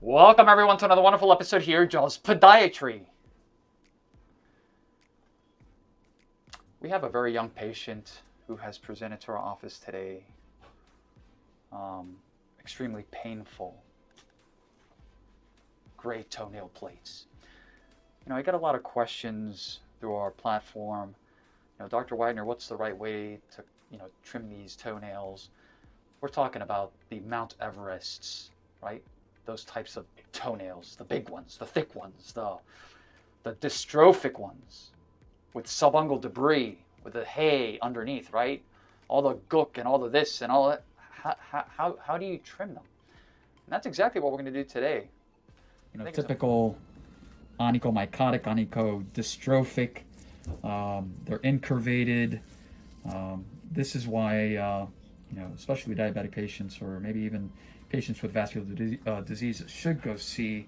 Welcome everyone to another wonderful episode here, Joe's Podiatry. We have a very young patient who has presented to our office today. Extremely painful, gray toenail plates. I get a lot of questions through our platform. Dr. Widener, what's the right way to, trim these toenails? We're talking about the Mount Everests, right? Those types of toenails, the big ones, the thick ones, the dystrophic ones with subungual debris, with the hay underneath, right? All the gook and all the this and all that. How do you trim them? And that's exactly what we're going to do today. Typical onychomycotic, onychodystrophic. They're incurvated. This is why, especially diabetic patients or maybe even patients with vascular diseases should go see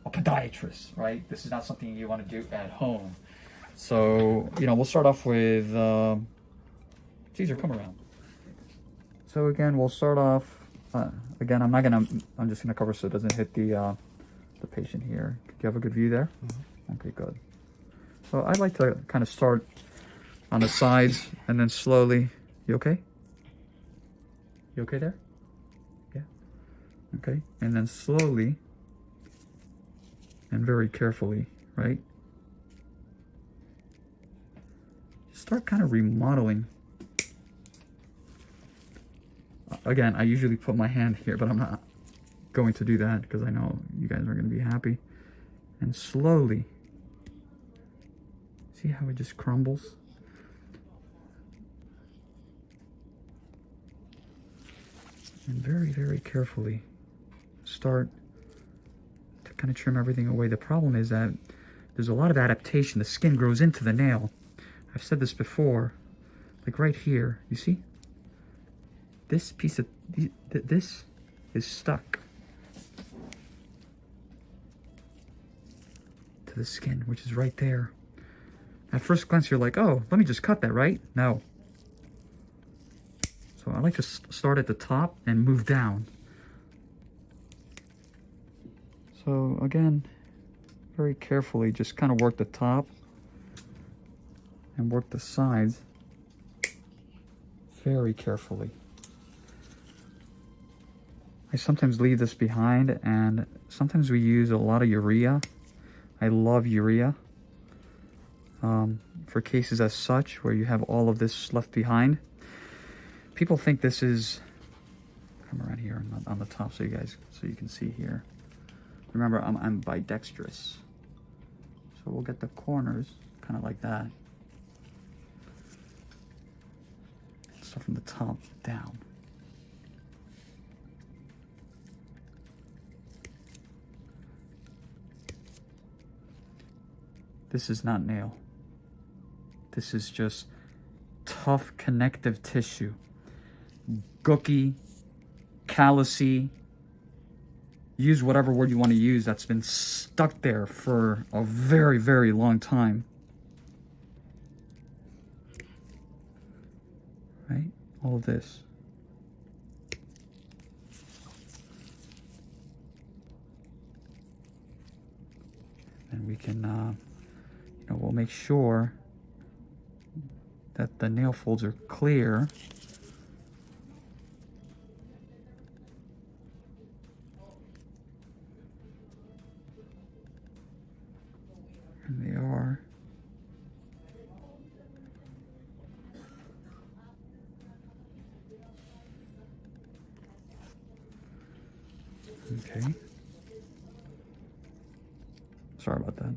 a podiatrist, right? This is not something you want to do at home. So, we'll start off with, Caesar, come around. So again, we'll start off, again, I'm just gonna cover so it doesn't hit the patient here. Do you have a good view there? Mm-hmm. Okay, good. So I'd like to kind of start on the sides and then slowly, you okay? You okay there? Yeah. Okay, and then slowly and very carefully, right? Start kind of remodeling. Again, I usually put my hand here, but I'm not going to do that because I know you guys are going to be happy. And slowly, see how it just crumbles? And very, very carefully start to kind of trim everything away. The problem is that there's a lot of adaptation. The skin grows into the nail. I've said this before, like right here, you see? This piece of, this is stuck to the skin, which is right there. At first glance, you're like, oh, let me just cut that, right? No. So I like to start at the top and move down. So again, very carefully, just kind of work the top and work the sides very carefully. I sometimes leave this behind, and sometimes we use a lot of urea. I love urea for cases as such where you have all of this left behind. People think this is, come around here on the top so you can see here. Remember, I'm ambidextrous, so we'll get the corners kind of like that. Start from the top down. This is not nail. This is just tough connective tissue. Gooky, callousy, use whatever word you want to use, that's been stuck there for a very, very long time. Right? All of this. And we can, we'll make sure that the nail folds are clear. And they are. Okay. Sorry about that.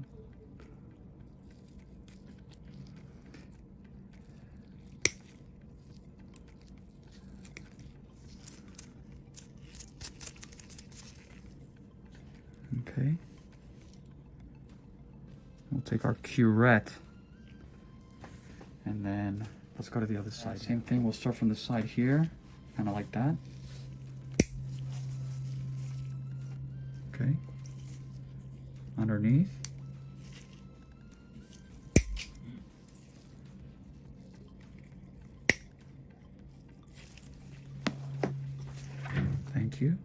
Okay. We'll take our curette and then let's go to the other side. Same thing, we'll start from the side here, kind of like that. Okay. Underneath. Thank you.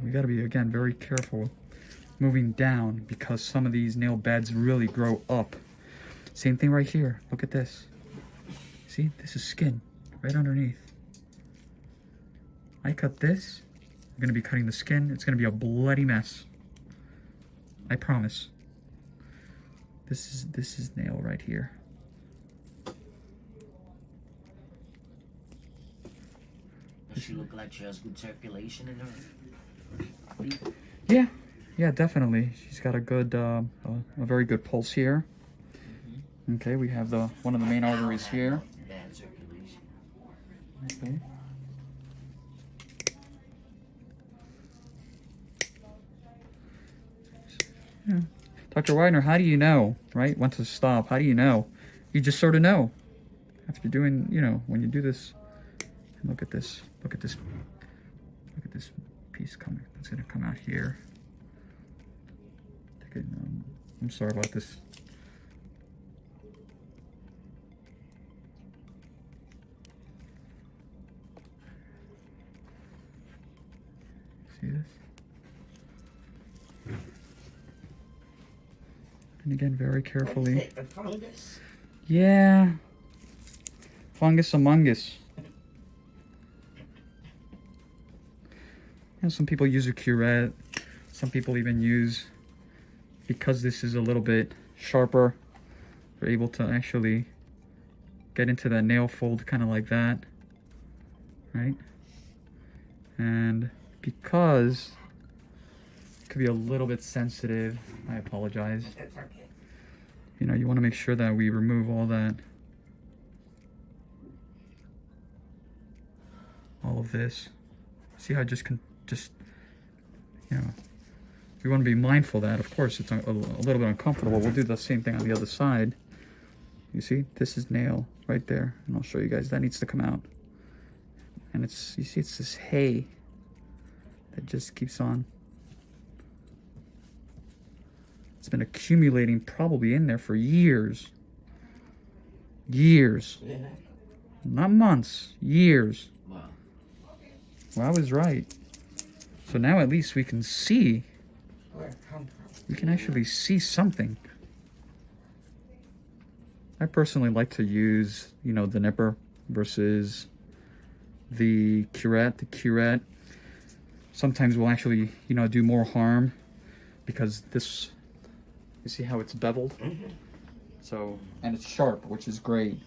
we gotta be, again, very careful moving down, because some of these nail beds really grow up. Same thing right here. Look at this. See, this is skin right underneath. I cut this. I'm gonna be cutting the skin. It's gonna be a bloody mess. I promise. This is nail right here. Does she look like she has good circulation in her? Yeah, definitely. She's got a good, a very good pulse here. Okay, we have one of the main arteries here. Bad circulation. Okay. Yeah. Dr. Widener, how do you know, right, when to stop? How do you know? You just sort of know. After doing, when you do this, and look at this piece coming. It's going to come out here. I'm sorry about this. See this? And again, very carefully. The fungus? Yeah. Fungus among us. Some people use a curette. Some people even use, because this is a little bit sharper, they're able to actually get into that nail fold kind of like that, right? And because it could be a little bit sensitive, I apologize. That's okay. You want to make sure that we remove all that, all of this. See how I just we want to be mindful that, of course, it's a little bit uncomfortable. We'll do the same thing on the other side. You see, this is nail right there, and I'll show you guys. That needs to come out. And you see, it's this hay that just keeps on. It's been accumulating probably in there for years. Years. Yeah. Not months, years. Wow. Well, I was right. So now at least we can see. Where it come from? We can actually see something. I personally like to use, the nipper versus the curette. The curette sometimes will actually, do more harm, because this, you see how it's beveled? Mm-hmm. So, and it's sharp, which is great.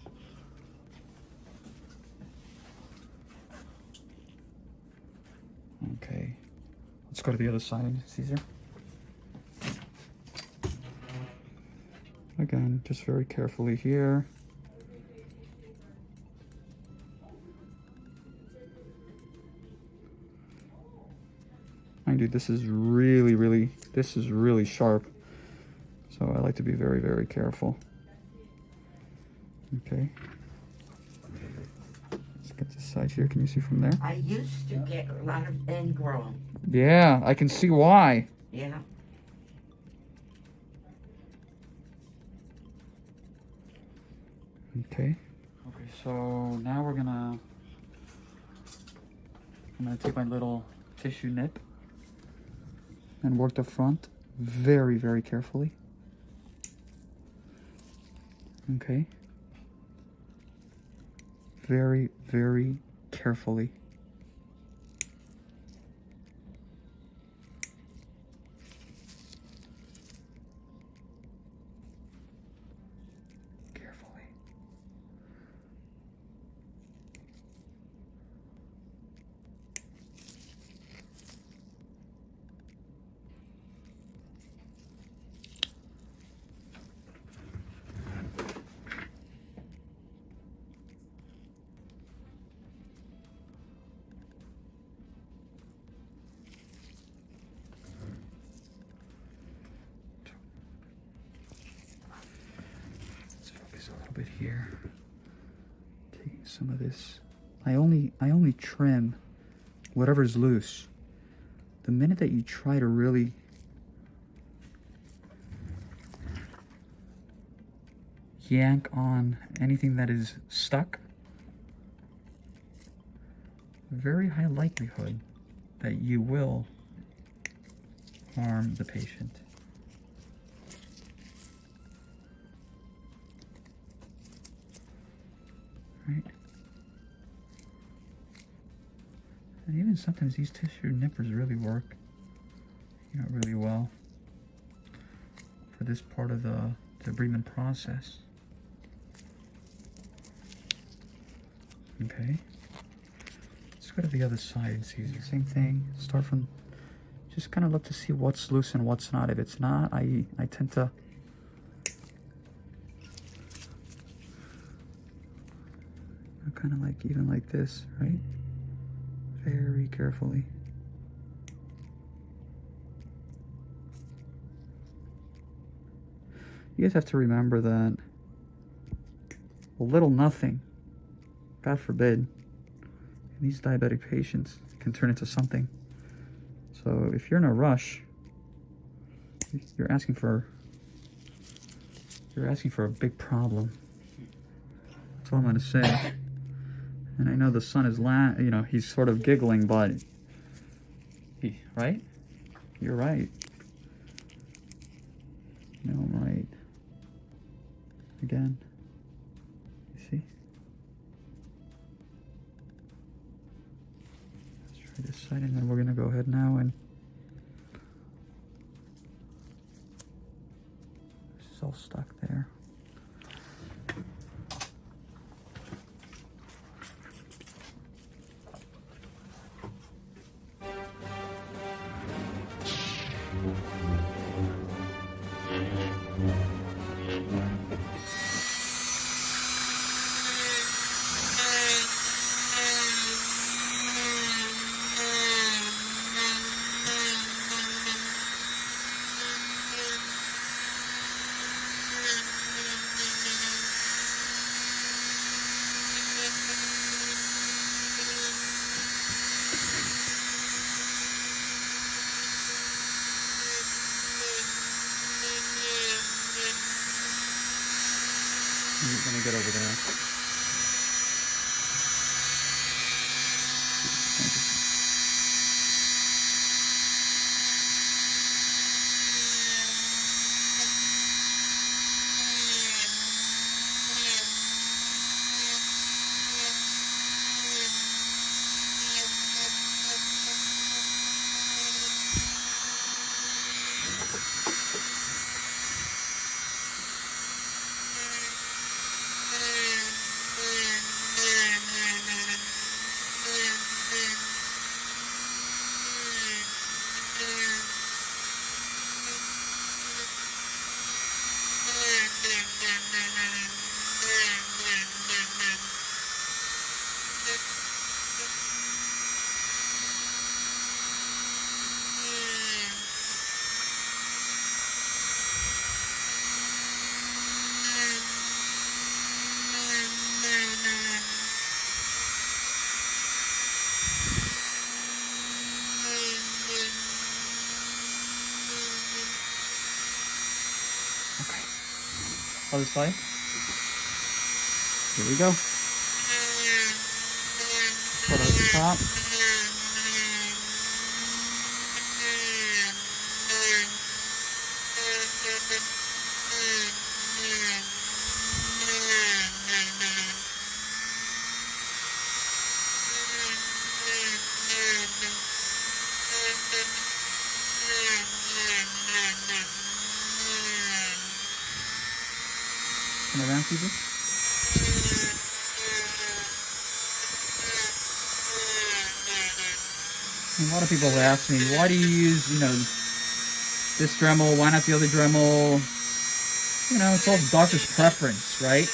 Okay, let's go to the other side, Caesar. Again, just very carefully here. Mind you, this is really sharp. So I like to be very, very careful. Okay. Let's get this side here. Can you see from there? I used to get a lot of ingrown. Yeah, I can see why. Yeah. Okay. Okay, so now I'm gonna take my little tissue nip and work the front very, very carefully. Okay. Very, very carefully. A bit here. Taking some of this. I only trim whatever's loose. The minute that you try to really yank on anything that is stuck, very high likelihood that you will harm the patient. Right? And even sometimes these tissue nippers really work, really well for this part of the debridement process. Okay. Let's go to the other side and see. Same thing. Start from, just kind of look to see what's loose and what's not. If it's not, I tend to kind of like, even like this, right? Very carefully. You guys have to remember that a little nothing, God forbid, in these diabetic patients can turn into something. So if you're in a rush, you're asking for a big problem. That's all I'm gonna say. And I know the son is he's sort of giggling, but right? You're right. No, I'm right. Again. You see? Let's try this side, and then we're gonna go ahead now and this is all stuck there. Let me get over there. Other side. Here we go. Put it at the top. Come around, people. A lot of people ask me, why do you use, this Dremel? Why not the other Dremel? It's all doctor's preference, right?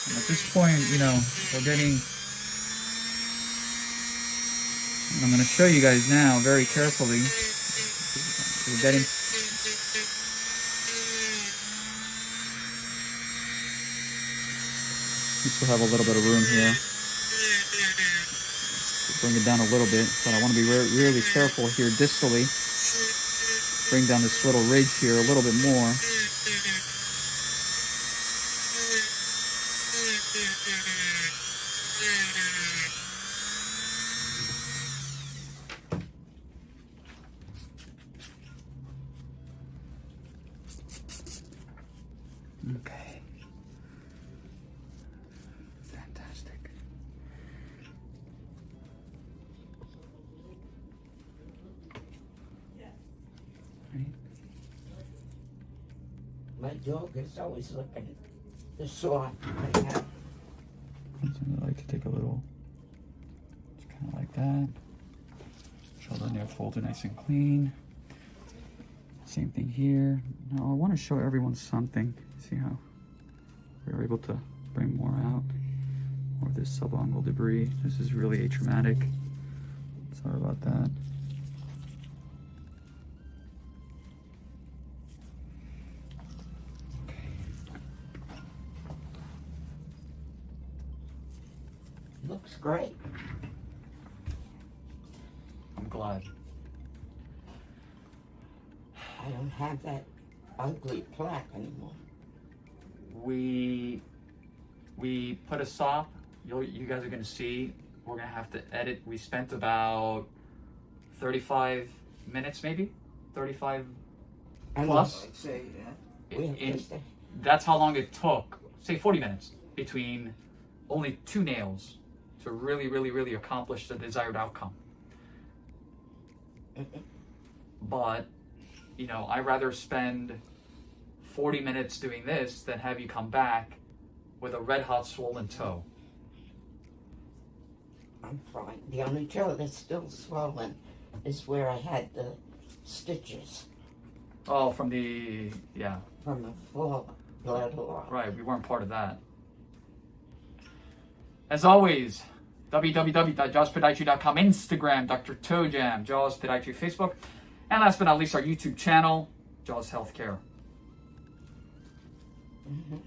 And at this point, we're getting. I'm going to show you guys now very carefully. We're getting. We still have a little bit of room here. Bring it down a little bit, but I want to be really careful here distally. Bring down this little ridge here a little bit more. Okay. Fantastic. Right. My dog is always looking at the saw I have. I like to take a little, just kind of like that. Shoulder nail folder nice and clean. Same thing here. Now I want to show everyone something. See how we're able to bring more out. More of this subungual debris. This is really traumatic. Sorry about that. Looks great. I'm glad. I don't have that ugly plaque anymore. We put a stop. You guys are gonna see. We're gonna have to edit. We spent about 35 minutes, maybe 35 plus. I'd say, yeah. We have In- just That's how long it took. Say 40 minutes between only 2 nails to really accomplish the desired outcome. But, you know, I'd rather spend 40 minutes doing this than have you come back with a red hot swollen toe. I'm fine. The only toe that's still swollen is where I had the stitches Oh, from the, yeah, from the fall blood loss. right, we weren't part of that. As always, www.jawspodiatry.com, Instagram, Dr. Toe Jam, Jaws Podiatry, Facebook, and last but not least, our YouTube channel, Jaws Healthcare. Mm-hmm.